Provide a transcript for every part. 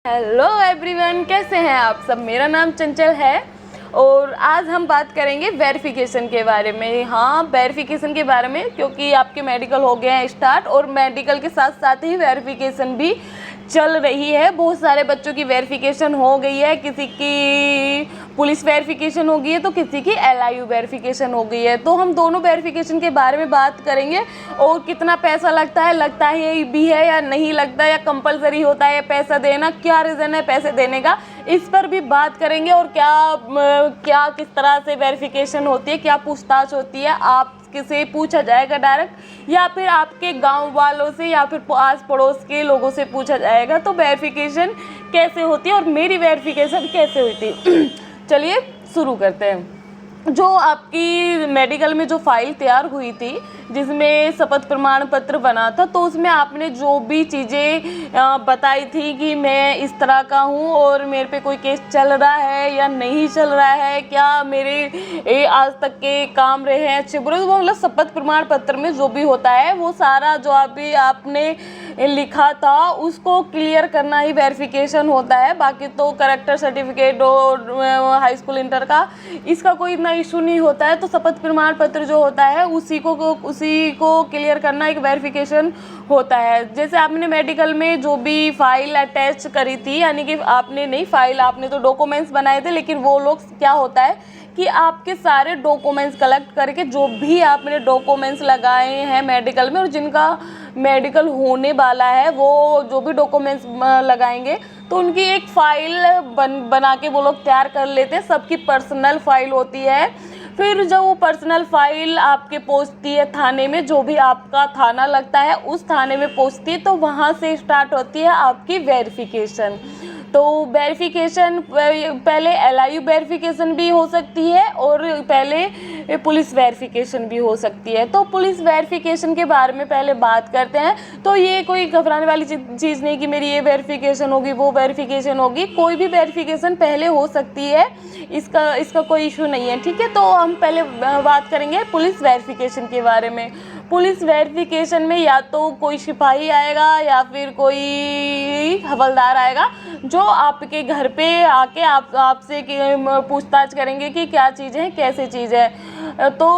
Hello everyone, कैसे हैं आप सब। मेरा नाम चंचल है और आज हम बात करेंगे वेरिफिकेशन के बारे में। हाँ, वेरिफिकेशन के बारे में, क्योंकि आपके मेडिकल हो गए हैं स्टार्ट और मेडिकल के साथ साथ ही वेरिफिकेशन भी चल रही है। बहुत सारे बच्चों की वेरिफिकेशन हो गई है, किसी की पुलिस वेरिफिकेशन हो गई है तो किसी की LIU वेरिफिकेशन हो गई है। तो हम दोनों वेरिफिकेशन के बारे में बात करेंगे और कितना पैसा लगता है भी है या नहीं लगता, या कंपलसरी होता है पैसा देना, क्या रीज़न है पैसे देने का, इस पर भी बात करेंगे। और क्या किस तरह से वेरिफिकेशन होती है, क्या पूछताछ होती है, आप किसे पूछा जाएगा डायरेक्ट, या फिर आपके गांव वालों से या फिर आस पड़ोस के लोगों से पूछा जाएगा। तो वेरिफिकेशन कैसे होती है और मेरी वेरिफिकेशन कैसे हुई थी चलिए शुरू करते हैं। जो आपकी मेडिकल में जो फाइल तैयार हुई थी जिसमें शपथ प्रमाण पत्र बना था, तो उसमें आपने जो भी चीज़ें बताई थी कि मैं इस तरह का हूँ और मेरे पे कोई केस चल रहा है या नहीं चल रहा है, क्या मेरे आज तक के काम रहे हैं अच्छे बुरे, वो मतलब शपथ प्रमाण पत्र में जो भी होता है वो सारा जो अभी आपने लिखा था उसको क्लियर करना ही वेरिफिकेशन होता है। बाकी तो करेक्टर सर्टिफिकेट और हाई स्कूल इंटर का इसका कोई इतना इशू नहीं होता है। तो शपथ प्रमाण पत्र जो होता है उसी को क्लियर करना एक वेरिफिकेशन होता है। जैसे आपने मेडिकल में जो भी फाइल अटैच करी थी, यानी कि आपने नहीं फाइल, आपने तो डॉक्यूमेंट्स बनाए थे, लेकिन वो लोग क्या होता है कि आपके सारे डॉक्यूमेंट्स कलेक्ट करके जो भी आपने डॉक्यूमेंट्स लगाए हैं मेडिकल में और जिनका मेडिकल होने वाला है वो जो भी डॉक्यूमेंट्स लगाएंगे तो उनकी एक फाइल बना के वो लोग तैयार कर लेते हैं। सबकी पर्सनल फाइल होती है। फिर जब वो पर्सनल फाइल आपके पहुंचती है थाने में, जो भी आपका थाना लगता है उस थाने में पहुंचती है, तो वहाँ से स्टार्ट होती है आपकी वेरिफिकेशन। तो वेरिफिकेशन पहले LIU वेरिफिकेशन भी हो सकती है और पहले पुलिस वेरिफिकेशन भी हो सकती है। तो पुलिस वेरिफिकेशन के बारे में पहले बात करते हैं। तो ये कोई घबराने वाली चीज़ नहीं कि मेरी ये वेरिफिकेशन होगी वो वेरिफिकेशन होगी, कोई भी वेरिफिकेशन पहले हो सकती है, इसका कोई इशू नहीं है। ठीक है, तो हम पहले बात करेंगे पुलिस वेरिफिकेशन के बारे में। पुलिस वेरिफिकेशन में या तो कोई सिपाही आएगा या फिर कोई हवलदार आएगा जो आपके घर पे आके आपसे पूछताछ करेंगे कि क्या चीज़ है, कैसे चीज़ है। तो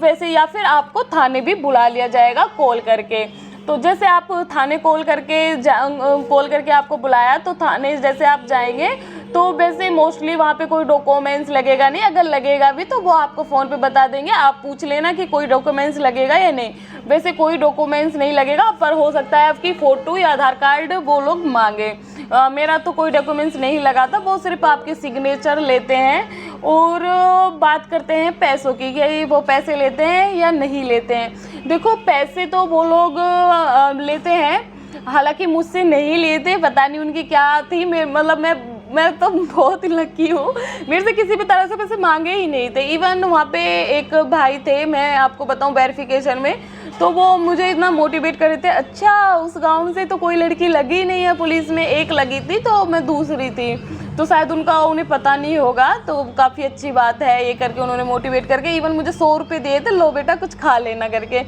वैसे या फिर आपको थाने भी बुला लिया जाएगा कॉल करके। तो जैसे आप थाने कॉल करके आपको बुलाया, तो थाने जैसे आप जाएंगे तो वैसे मोस्टली वहाँ पे कोई डॉक्यूमेंट्स लगेगा नहीं, अगर लगेगा भी तो वो आपको फ़ोन पे बता देंगे, आप पूछ लेना कि कोई डॉक्यूमेंट्स लगेगा या नहीं। वैसे कोई डॉक्यूमेंट्स नहीं लगेगा, पर हो सकता है आपकी फ़ोटो या आधार कार्ड वो लोग मांगे। मेरा तो कोई डॉक्यूमेंट्स नहीं लगा था, वो सिर्फ आपके सिग्नेचर लेते हैं। और बात करते हैं पैसों की कि वो पैसे लेते हैं या नहीं लेते हैं। देखो, पैसे तो वो लोग लेते हैं, हालांकि मुझसे नहीं लेते, पता नहीं उनकी क्या थी। मैं तो बहुत ही लकी हूँ, मेरे से किसी भी तरह से पैसे मांगे ही नहीं थे। इवन वहाँ पे एक भाई थे, मैं आपको बताऊँ वेरिफिकेशन में, तो वो मुझे इतना मोटिवेट कर रहे थे, अच्छा उस गांव से तो कोई लड़की लगी नहीं है पुलिस में, एक लगी थी तो मैं दूसरी थी, तो शायद उन्हें पता नहीं होगा। तो काफ़ी अच्छी बात है ये करके, उन्होंने मोटिवेट करके इवन मुझे 100 रुपये दिए थे, लो बेटा कुछ खा लेना करके।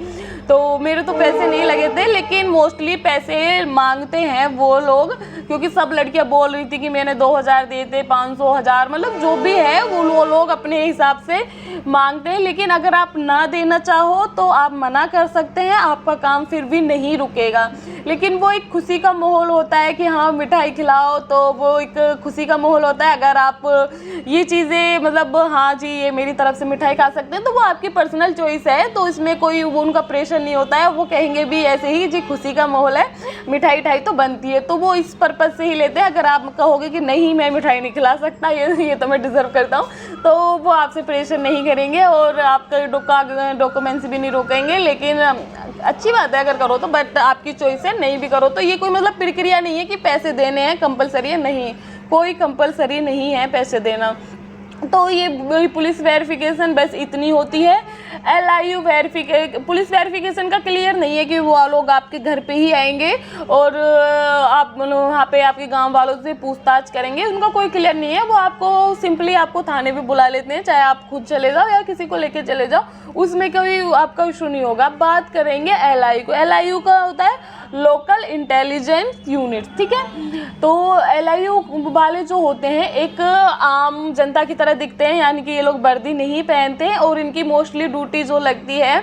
तो मेरे तो पैसे नहीं लगे थे, लेकिन मोस्टली पैसे मांगते हैं वो लोग, क्योंकि सब लड़कियां बोल रही थी कि मैंने 2000 दिए थे, 500, 1000, मतलब जो भी है वो लोग अपने हिसाब से मांगते हैं। लेकिन अगर आप ना देना चाहो तो आप मना कर सकते हैं, आपका काम फिर भी नहीं रुकेगा। लेकिन वो एक खुशी का माहौल होता है कि हाँ मिठाई खिलाओ, तो वो एक खुशी का माहौल होता है। अगर आप ये चीज़ें मतलब हाँ जी ये मेरी तरफ से मिठाई खा सकते हैं, तो वो आपकी पर्सनल चॉइस है, तो इसमें कोई उनका प्रेशर नहीं होता है। वो कहेंगे भी ऐसे ही जी खुशी का माहौल है, मिठाई तो बनती है, तो वो इस पर्पज़ से ही लेते हैं। अगर आप कहोगे कि नहीं मैं मिठाई नहीं खिला सकता, ये तो मैं डिज़र्व करता हूँ, तो वो आपसे प्रेशर नहीं करेंगे और आपका डॉक्यूमेंट्स भी नहीं रोकेंगे। लेकिन अच्छी बात है अगर करो तो, बट आपकी चॉइस है, नहीं भी करो तो। ये कोई मतलब प्रक्रिया नहीं है कि पैसे देने हैं, कंपलसरी है, नहीं, कोई कंपलसरी नहीं है पैसे देना। तो ये पुलिस वेरिफिकेशन बस इतनी होती है। LIU पुलिस वेरिफिकेशन का क्लियर नहीं है कि वो लोग आपके घर पे ही आएंगे और आप वहाँ पे आपके गांव वालों से पूछताछ करेंगे, उनका कोई क्लियर नहीं है। वो आपको सिंपली आपको थाने पे बुला लेते हैं, चाहे आप खुद चले जाओ या किसी को लेके चले जाओ, उसमें कोई आपका इशू नहीं होगा। बात करेंगे LIU को। LIU का होता है लोकल इंटेलिजेंस यूनिट, ठीक है। तो LIU वाले जो होते हैं एक आम जनता की तरह दिखते हैं, यानी कि ये लोग वर्दी नहीं पहनते हैं और इनकी मोस्टली ड्यूटी जो लगती है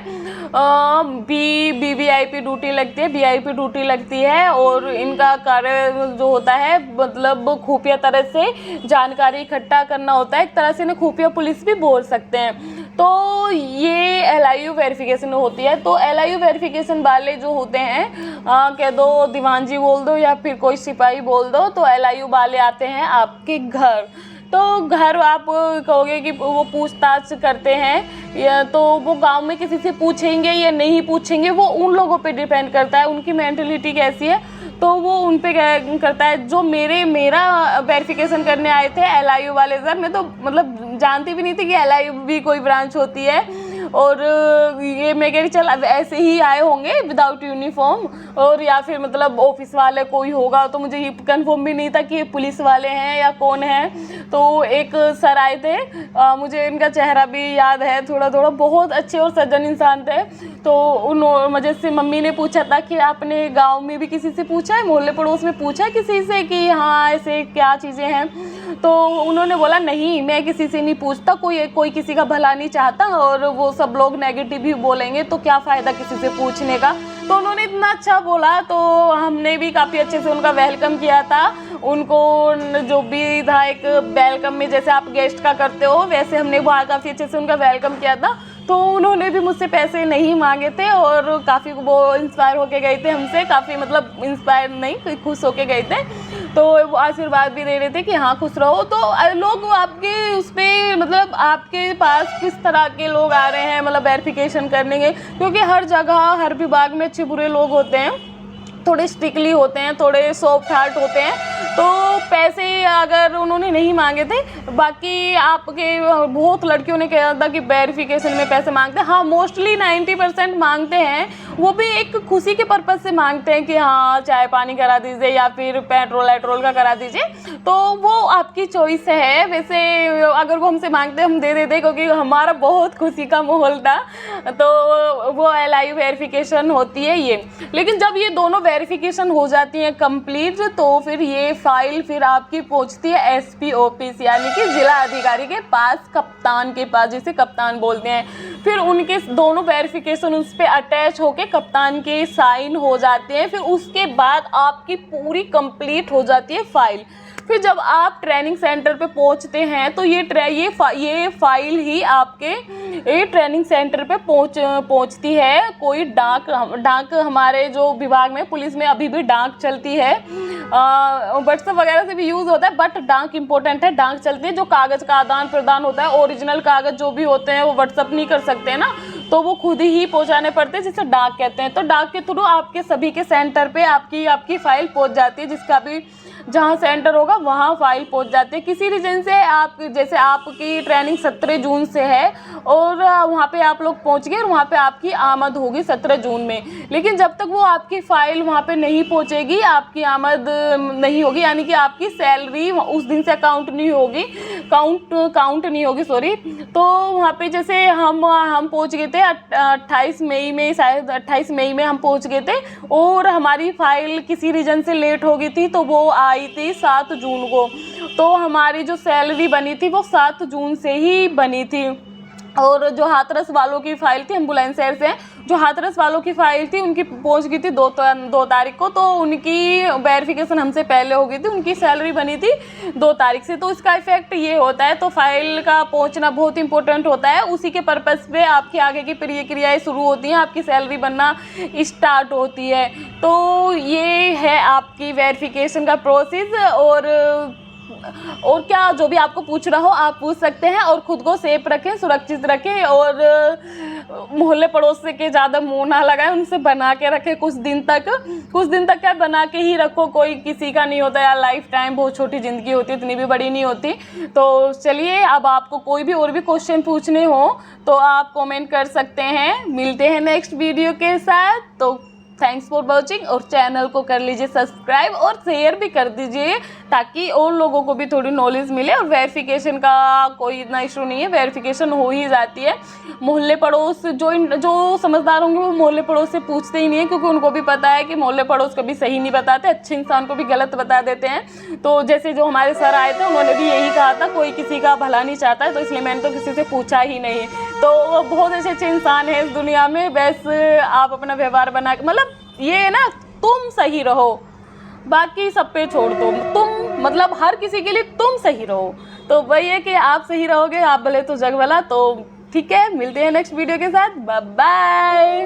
VVIP ड्यूटी लगती है, VIP ड्यूटी लगती है और इनका कार्य जो होता है मतलब खुफिया तरह से जानकारी इकट्ठा करना होता है, एक तरह से इन्हें खुफिया पुलिस भी बोल सकते हैं। तो ये LIU वेरिफिकेशन होती है। तो LIU वेरिफिकेशन वाले जो होते हैं कह दो दीवान जी बोल दो या फिर कोई सिपाही बोल दो, तो LIU वाले आते हैं आपके घर। तो घर आप कहोगे कि वो पूछताछ करते हैं या तो वो गांव में किसी से पूछेंगे या नहीं पूछेंगे, वो उन लोगों पे डिपेंड करता है, उनकी मेंटलिटी कैसी है, तो वो उन पे करता है। जो मेरा वेरिफिकेशन करने आए थे LIU वाले सर, मैं तो मतलब जानती भी नहीं थी कि LIU भी कोई ब्रांच होती है और ये मैं कह रही चल ऐसे ही आए होंगे विदाउट यूनिफॉर्म और या फिर मतलब ऑफिस वाले कोई होगा, तो मुझे ये कंफर्म भी नहीं था कि ये पुलिस वाले हैं या कौन है। तो एक सर आए थे, मुझे इनका चेहरा भी याद है थोड़ा थोड़ा, बहुत अच्छे और सज्जन इंसान थे। तो उन मुझे से मम्मी ने पूछा था कि आपने गांव में भी किसी से पूछा है, मोहल्ले पड़ोस में पूछा है किसी से कि हाँ ऐसे क्या चीज़ें हैं, तो उन्होंने बोला नहीं मैं किसी से नहीं पूछता, कोई किसी का भला नहीं चाहता और वो सब लोग नेगेटिव ही बोलेंगे तो क्या फ़ायदा किसी से पूछने का। तो उन्होंने इतना अच्छा बोला तो हमने भी काफ़ी अच्छे से उनका वेलकम किया था। उनको जो भी था एक वेलकम में जैसे आप गेस्ट का करते हो वैसे हमने वहाँ काफ़ी अच्छे से उनका वेलकम किया था। तो उन्होंने भी मुझसे पैसे नहीं मांगे थे और काफ़ी वो इंस्पायर होके गए थे हमसे, काफ़ी मतलब इंस्पायर नहीं खुश होके गए थे। तो वो आशीर्वाद भी दे रहे थे कि हाँ खुश रहो। तो लोग आपके उस पर मतलब आपके पास किस तरह के लोग आ रहे हैं मतलब वेरिफिकेशन करने के, क्योंकि हर जगह हर विभाग में अच्छे बुरे लोग होते हैं, थोड़े स्ट्रिक्टली होते हैं, थोड़े सॉफ्ट हार्ट होते हैं। तो पैसे अगर उन्होंने नहीं मांगे थे, बाकी आपके बहुत लड़कियों ने कहा था कि वेरिफिकेशन में पैसे मांगते हैं, हाँ मोस्टली 90% मांगते हैं, वो भी एक खुशी के पर्पज़ से मांगते हैं कि हाँ चाय पानी करा दीजिए या फिर पेट्रोल का करा दीजिए। तो वो आपकी चॉइस है। वैसे अगर वो हमसे मांगते हम दे देते क्योंकि हमारा बहुत खुशी का माहौल था। तो वो LIU वेरिफिकेशन होती है ये। लेकिन जब ये दोनों वेरिफिकेशन हो जाती है कंप्लीट तो फिर ये फाइल फिर आपकी पहुंचती है SP ऑफिस यानी कि जिला अधिकारी के पास, कप्तान के पास, जिसे कप्तान बोलते हैं। फिर उनके दोनों वेरिफिकेशन उस पर अटैच होके कप्तान के साइन हो जाते हैं। फिर उसके बाद आपकी पूरी कंप्लीट हो जाती है फाइल। फिर जब आप ट्रेनिंग सेंटर पे पहुंचते हैं तो ये फाइल ही आपके ट्रेनिंग सेंटर पे पहुंचती है। कोई डाक हमारे जो विभाग में पुलिस में अभी भी डाक चलती है, व्हाट्सएप वगैरह से भी यूज़ होता है बट डाक इम्पोर्टेंट है, डाक चलती है। जो कागज़ का आदान प्रदान होता है, ओरिजिनल कागज़ जो भी होते हैं वो व्हाट्सएप नहीं कर सकते हैं ना, तो वो खुद ही पहुंचाने पड़ते हैं, जिसे डाक कहते हैं। तो डाक के थ्रू आपके सभी के सेंटर पे आपकी फ़ाइल पहुंच जाती है, जिसका भी जहाँ सेंटर होगा वहाँ फाइल पहुँच जाती है। किसी रीजन से आप जैसे आपकी ट्रेनिंग 17 जून से है और वहाँ पे आप लोग पहुँच गए और वहाँ पे आपकी आमद होगी 17 जून में, लेकिन जब तक वो आपकी फ़ाइल वहाँ पे नहीं पहुँचेगी आपकी आमद नहीं होगी, यानी कि आपकी सैलरी उस दिन से काउंट नहीं होगी, काउंट नहीं होगी सॉरी। तो वहाँ पे जैसे हम पहुँच गए थे 28 मई में, शायद 28 मई में हम पहुँच गए थे और हमारी फ़ाइल किसी रीजन से लेट हो गई थी तो वो आई थी 7 जून को। तो हमारी जो सैलरी बनी थी वो 7 जून से ही बनी थी। और जो हाथरस वालों की फ़ाइल थी, एम्बुलेंस शहर से जो हाथरस वालों की फ़ाइल थी उनकी पहुंच गई थी 2 तारीख को, तो उनकी वेरिफिकेशन हमसे पहले हो गई थी, उनकी सैलरी बनी थी 2 तारीख से। तो इसका इफेक्ट ये होता है। तो फाइल का पहुंचना बहुत इंपॉर्टेंट होता है, उसी के पर्पज़ पे आपकी आगे की क्रियाएँ शुरू होती हैं, आपकी सैलरी बनना स्टार्ट होती है। तो ये है आपकी वेरिफिकेशन का प्रोसेस। और और क्या जो भी आपको पूछना हो आप पूछ सकते हैं, और खुद को सेफ रखें, सुरक्षित रखें, और मोहल्ले पड़ोस के ज़्यादा मुंह ना लगाएं, उनसे बना के रखें कुछ दिन तक क्या बना के ही रखो, कोई किसी का नहीं होता यार, लाइफ टाइम बहुत छोटी ज़िंदगी होती है, इतनी भी बड़ी नहीं होती। तो चलिए, अब आपको कोई भी और भी क्वेश्चन पूछने हो तो आप कमेंट कर सकते हैं। मिलते हैं नेक्स्ट वीडियो के साथ। तो थैंक्स फॉर वॉचिंग, और चैनल को कर लीजिए सब्सक्राइब और शेयर भी कर दीजिए, ताकि और लोगों को भी थोड़ी नॉलेज मिले। और वेरिफिकेशन का कोई इतना इशू नहीं है, वेरिफिकेशन हो ही जाती है। मोहल्ले पड़ोस जो समझदार होंगे वो मोहल्ले पड़ोस से पूछते ही नहीं है, क्योंकि उनको भी पता है कि मोहल्ले पड़ोस कभी सही नहीं बताते, अच्छे इंसान को भी गलत बता देते हैं। तो जैसे जो हमारे सर आए थे उन्होंने भी यही कहा था, कोई किसी का भला नहीं चाहता है, तो इसलिए मैंने तो किसी से पूछा ही नहीं। तो बहुत अच्छे इंसान है इस दुनिया में, बस आप अपना व्यवहार बना के, मतलब ये है ना, तुम सही रहो, बाकी सब पे छोड़ दो। तुम मतलब हर किसी के लिए तुम सही रहो। तो वही है कि आप सही रहोगे, आप भले तो जग भला। तो ठीक है, मिलते हैं नेक्स्ट वीडियो के साथ। Bye bye.